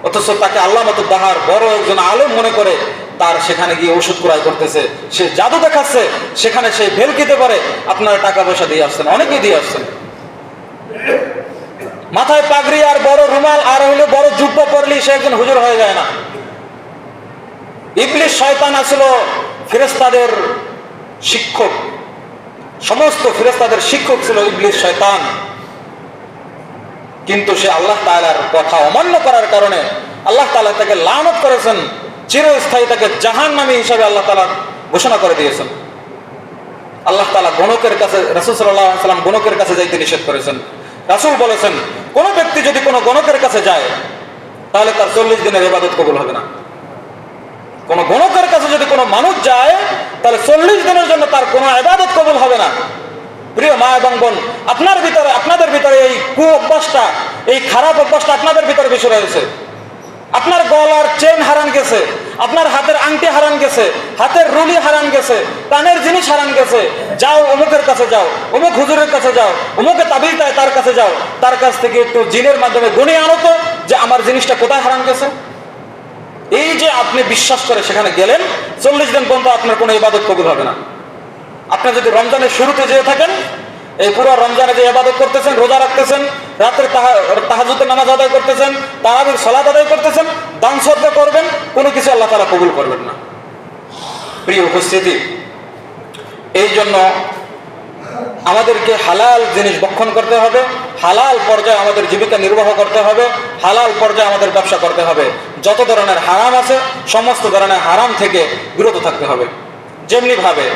অথচ তাকে আল্লামাতুদ দাহার বড় একজন আলেম মনে করে তার সেখানে গিয়ে ওষুধ ক্রয় করতেছে, সে জাদু দেখাচ্ছে, সেখানে সেই ভেলকিতে পারে আপনারা টাকা পয়সা দিয়ে আসছেন, অনেকেই দিয়ে আসছেন। মাথায় পাগড়ি আর বড় রুমাল আর হইলে বড় জুব্বা পরলি সে একজন হুজুর হয়ে যায় না। ইবলিস শয়তান আসলো ফেরেশতাদের শিক্ষক, সমস্ত ফেরেশতাদের শিক্ষক ছিল ইবলিস শয়তান। কিন্তু সে আল্লাহ তাআলার কথা অমান্য করার কারণে আল্লাহ তাআলা তাকে লানত করেছেন, চিরস্থায়ী তাকে জাহান্নামী হিসাবে আল্লাহ তাআলা ঘোষণা করে দিয়েছেন। আল্লাহ তাআলা গণকের কাছে, রাসূল সাল্লাল্লাহু আলাইহি ওয়াসাল্লাম গণকের কাছে যাইতে নিষেধ করেছেন। রাসূল বলেছেন, কোন ব্যক্তি যদি কোনো গণকের কাছে যায় তাহলে তার 40 দিনের ইবাদত কবুল হবে না। কোন গণকের কাছে যদি কোনো মানুষ যায় তাহলে 40 দিনের জন্য তার কোনো ইবাদত কবুল হবে না। প্রিয় মা এবং বোন, আপনাদের ভিতরে এই অভ্যাসটা, এই খারাপ অভ্যাসটা আপনাদের ভিতরে বেশি রয়েছে। আপনার গলার চেন হারান গেছে, আপনার হাতের আংটি হারান গেছে, হাতের রুলি হারান গেছে, কানের জিনিস হারান গেছে। যাও অমুকের কাছে যাও, অমুক হুজুরের কাছে যাও, অমুকে তাবিজ দেয় তার কাছে যাও, তার কাছ থেকে একটু জিনের মাধ্যমে গুনিয়ে আনো তো যে আমার জিনিসটা কোথায় হারান গেছে। এই যে আপনি বিশ্বাস করে সেখানে গেলেন, 40 দিন পর্যন্ত আপনার কোনো ইবাদত কবুল হবে না। আপনি যদি রমজানের শুরুতে যেয়ে থাকেন, এই পুরো রমজানে যে ইবাদত করতেছেন, রোজা রাখতেছেন, রাতের তাহাজ্জুদের নামাজ আদায় করতেছেন, তারাবির সালাত আদায় করতেছেন, দান সদকা করবেন, কোনো কিছু আল্লাহ তাআলা কবুল করবেন না। প্রিয় উপস্থিতি, এই জন্য আমাদেরকে হালাল জিনিস ভক্ষণ করতে হবে, হালাল পর্যায়ে আমাদের জীবিকা নির্বাহ করতে হবে, হালাল পর্যায়ে আমাদের ব্যবসা করতে হবে। যত ধরনের হারাম আছে সমস্ত ধরনের হারাম থেকে বিরত থাকতে হবে। যেমনি ভাবে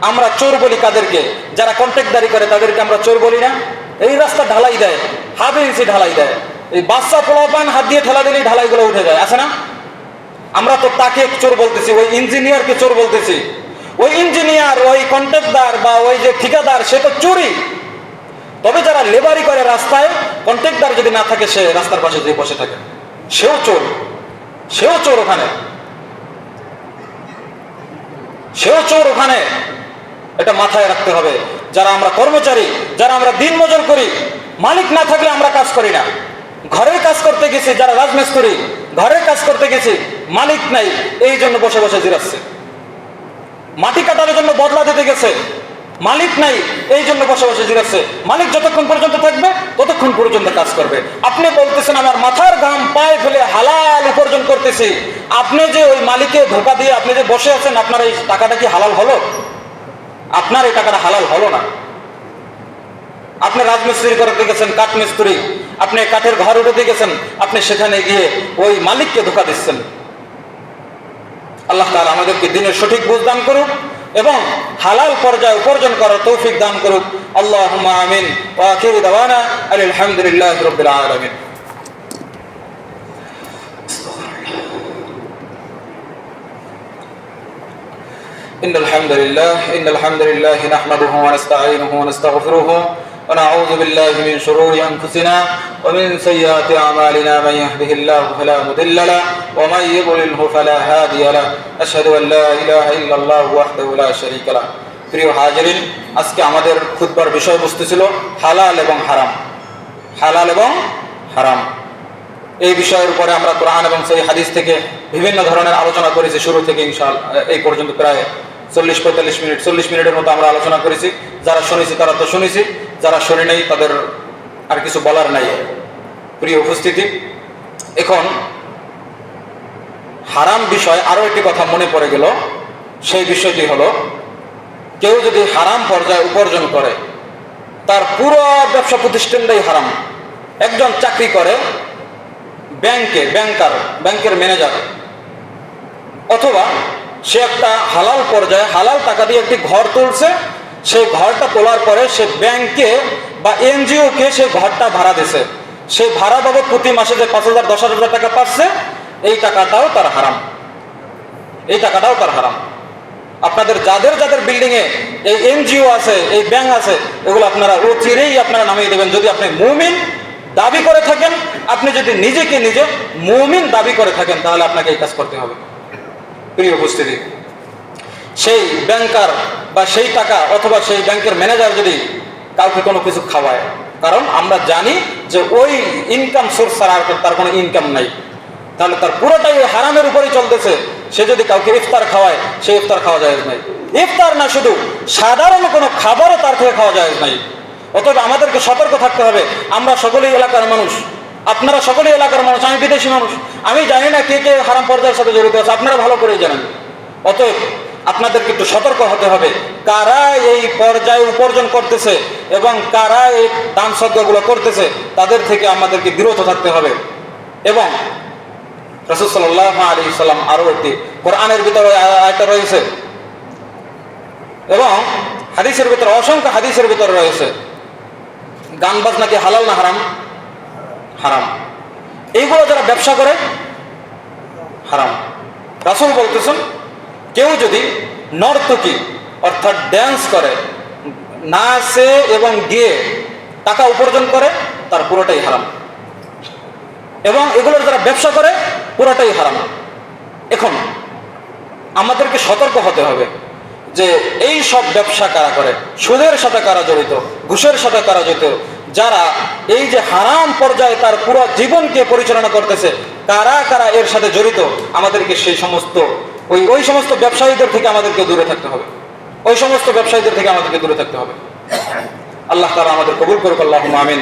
আমরা চোর বলি কাদেরকে, যারা কন্ট্রাক্টদারি করে তাদেরকে আমরা চোর বলি না। এই রাস্তা ঢালাই দেয়, হাফ ইঞ্চি ঢালাই দেয়, এই বাচ্চা পোলাপান হাত দিয়ে ঠেলা দিলেই ঢালাইগুলো উঠে যায়, আছে না? আমরা তো তাকে চোর বলতেছি, ওই ইঞ্জিনিয়ারকে চোর বলতেছি। ওই ইঞ্জিনিয়ার, ওই কন্ট্রাক্টদার বা ওই যে ঠিকাদার, সে তো চোরই। তবে যারা লেবারি করে রাস্তায়, কন্ট্রাক্টদার যদি না থাকে, সে রাস্তার পাশে যে বসে থাকে, সেও চোর। ওখানে এটা মাথায় রাখতে হবে। যারা আমরা কর্মচারী, যারা আমরা দিন মজুর করি, মালিক না থাকলে আমরা কাজ করি না। ঘরের কাজ করতে গেছি, যারা রাজমিস্ত্রি, ঘরের কাজ করতে গেছি, মালিক নাই, এই জন্য বসে বসে জিরাচ্ছে। মাটি কাটার জন্য বদলা দিতে গেছে, মালিক নাই, এই জন্য বসে বসে জিরাচ্ছে। মালিক যতক্ষণ পর্যন্ত থাকবে ততক্ষণ পর্যন্ত কাজ করবে। আপনি বলতেছেন আমার মাথার ঘাম পায়ে ফেলে হালাল উপার্জন করতেছি, আপনি যে ওই মালিককে ধোঁকা দিয়ে আপনি যে বসে আছেন, আপনার এই টাকাটা কি হালাল হলো? আপনার এই টাকাটা হালাল হলো না। আপনি রাজমিস্ত্রি করতে গেছেন, কাঠ মিস্ত্রি, আপনি কাঠের ঘর উঠতে গেছেন, আপনি সেখানে গিয়ে ওই মালিককে ধোঁকা দিচ্ছেন। আল্লাহ তাআলা আমাদেরকে দিনের সঠিক বুঝ দান করুক এবং হালাল পর্যায়ে উপার্জন করার তৌফিক দান করুক। আল্লাহুম্মা আমিন। ওয়া আখিরু দাওয়ানা আলহামদুলিল্লাহি রাব্বিল আলামিন। إن الحمد لله نحمده ونستعينه ونستغفره ونعوذ بالله من شرور أنفسنا ومن سيئات أعمالنا، من يهده الله فلا مضل له ومن يضلله فلا هادي له. أشهد أن لا إله إلا الله وحده لا شريك له প্রিয় হাজিরিন, আজকে আমাদের খুতবার বিষয়বস্তু ছিল হালাল এবং হারাম। হালাল এবং হারাম এই বিষয়ের উপরে আমরা কোরআন এবং সহিহ হাদিস থেকে বিভিন্ন ধরনের আলোচনা করেছি শুরু থেকে ইনশাআল্লাহ এই পর্যন্ত প্রায় 40 মিনিটের মতো আমরা আলোচনা করেছি। যারা শুনেছি তারা তো শুনেছি, যারা শুনে নেই তাদের আর কিছু বলার নাই। প্রিয় উপস্থিতি, এখন হারাম বিষয় আরো একটি কথা মনে পড়ে গেল। সেই বিষয়টি হলো, কেউ যদি হারাম পর্যায়ে উপার্জন করে, তার পুরো ব্যবসা প্রতিষ্ঠানটাই হারাম। একজন চাকরি করে ব্যাংকের ম্যানেজার, অথবা সে একটা হালাল পর্যায়ে হালাল টাকা দিয়ে একটি ঘর তুলছে, সেই ঘরটা তোলার পরে সে ব্যাংকে বা এনজিওকে সেই ঘরটা ভাড়া দিছে, সেই ভাড়া বাবদ প্রতি মাসে যে 5,000 10,000 টাকা পাচ্ছে, এই টাকাটাও তার হারাম। এই টাকাটাও তার হারাম। আপনাদের যাদের যাদের বিল্ডিং এ এই এনজিও আছে, এই ব্যাংক আছে, এগুলো আপনারা অচিরেই আপনারা নামিয়ে দেবেন। যদি আপনি মুমিন দাবি করে থাকেন, আপনি যদি নিজেকে নিজে মুমিন দাবি করে থাকেন, তাহলে আপনাকে এই কাজ করতে হবে। প্রিয় উপস্থিতি, সেই ব্যাংকার বা সেই টাকা অথবা সেই ব্যাংকের ম্যানেজার যদি কাউকে কোনো কিছু খাওয়ায়, কারণ আমরা জানি যে ওই ইনকাম সোর্স ছাড়া আর তার কোনো ইনকাম নাই, তাহলে তার পুরোটাই হারামের উপরেই চলতেছে। সে যদি কাউকে ইফতার খাওয়ায়, সেই ইফতার খাওয়া জায়েজ নাই। ইফতার না, শুধু সাধারণ কোনো খাবারও তার থেকে খাওয়া জায়েজ নাই। অতএব আমাদেরকে সতর্ক থাকতে হবে। আমরা সকলেই এলাকার মানুষ, আপনারা সকলেই এলাকার মানুষ, আমি বিদেশি মানুষ, আমি জানি না কে কে হারাম পর্যায়ের সাথে জড়িত আছে, আপনারা ভালো করেই জানেন। অতএব আপনাদেরকে একটু সতর্ক হতে হবে, কারা এই পর্যায়ে উপার্জন করতেছে এবং কারা এই দান সদকাগুলো করতেছে, তাদের থেকে আমাদেরকে বিরত থাকতে হবে। এবং রাসূল সাল্লাল্লাহু আলাইহি সাল্লাম আরো একটি কোরআনের ভিতরে আয়াত রয়েছে এবং হাদিসের ভিতরে, অসংখ্য হাদিসের ভিতরে রয়েছে, গান বাজনা কি হালাল না হারাম? হারাম। এইগুলো যারা ব্যবসা করে হারাম। রাসূল বলতেছেন, কেউ যদি নর্তকী অর্থাৎ ড্যান্স করে, নাচে এবং গিয়ে টাকা উপার্জন করে, তার পুরোটাই হারাম। এবং এগুলোর যারা ব্যবসা করে, পুরোটাই হারাম। এখন আমাদেরকে সতর্ক হতে হবে যে এই সব ব্যবসা কারা করে, সুদের সাথে কারা জড়িত, ঘুষের সাথে কারা জড়িত, যারা এই যে হারাম পর্যায়ে তার পুরো জীবনকে পরিচালনা করতেছে, কারা কারা এর সাথে জড়িত, আমাদেরকে সেই সমস্ত ওই সমস্ত ব্যবসায়ীদের থেকে আমাদেরকে দূরে থাকতে হবে। ওই সমস্ত ব্যবসায়ীদের থেকে আমাদেরকে দূরে থাকতে হবে। আল্লাহ তাআলা আমাদের কবুল করুক। আল্লাহুম্মা আমিন।